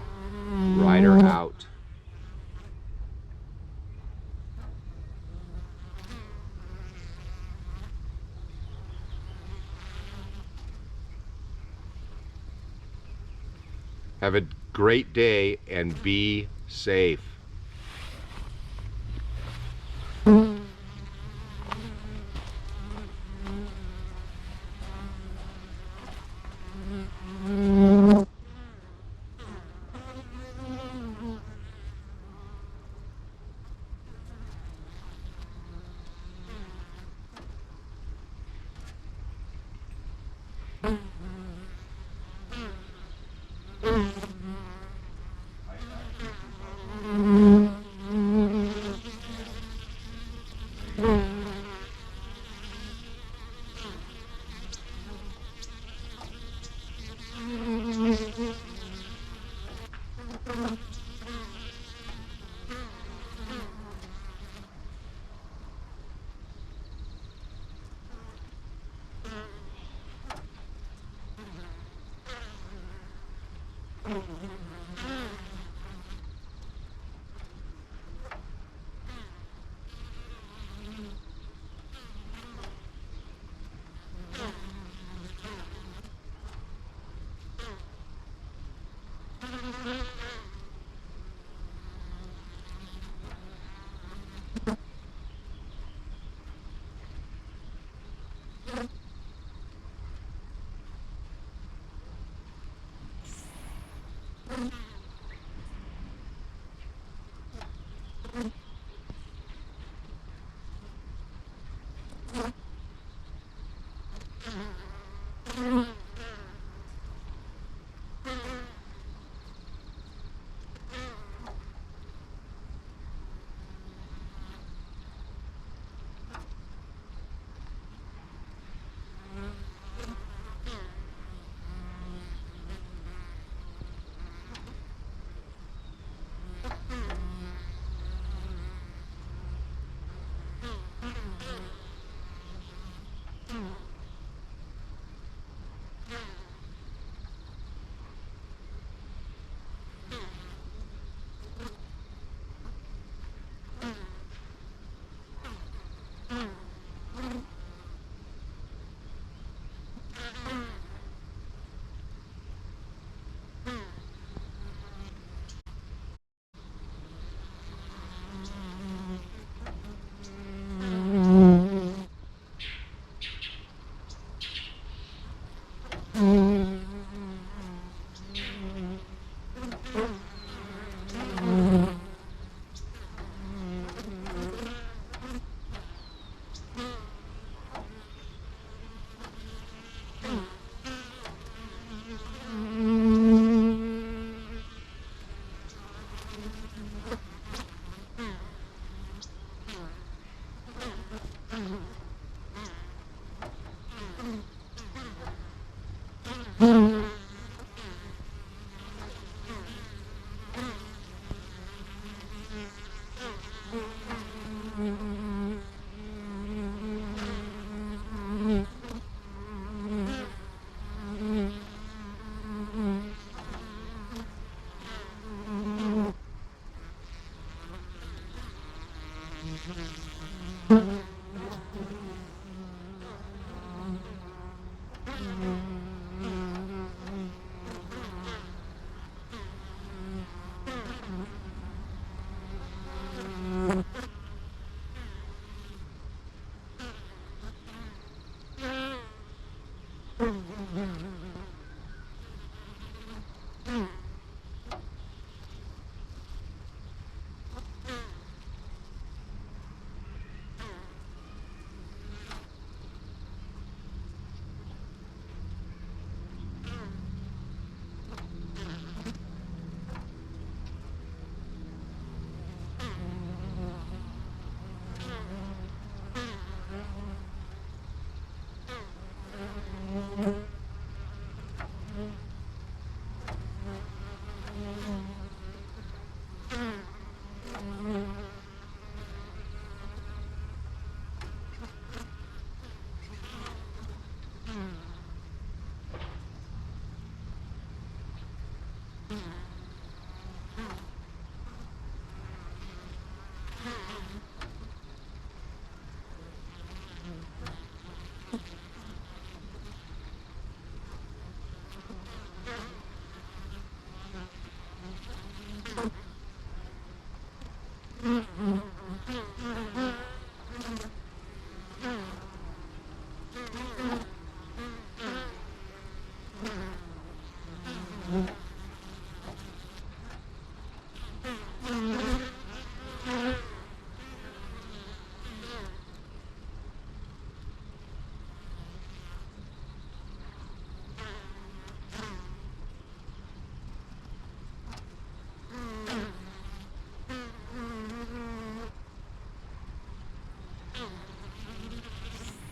Ryder out. Have a great day and be safe.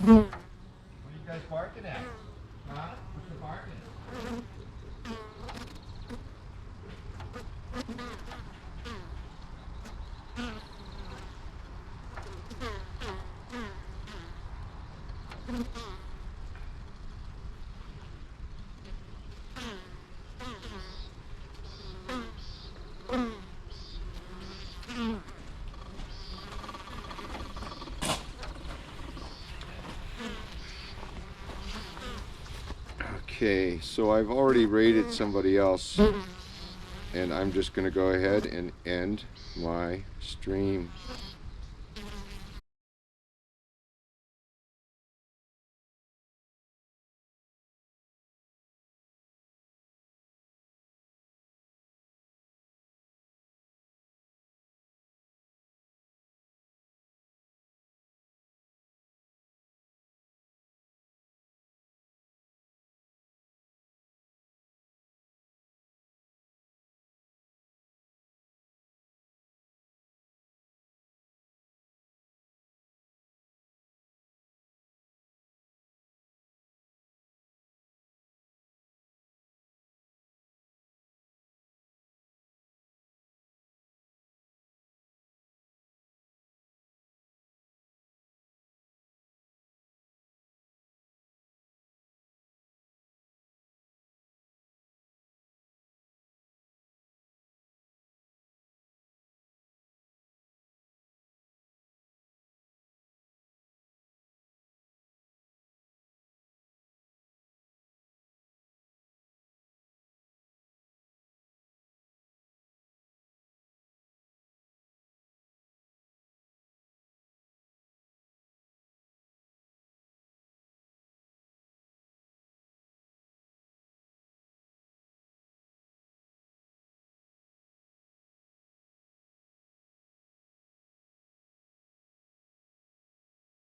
What are you guys barking at? Huh? What's the barking? Okay, so I've already rated somebody else, and I'm just going to go ahead and end my stream.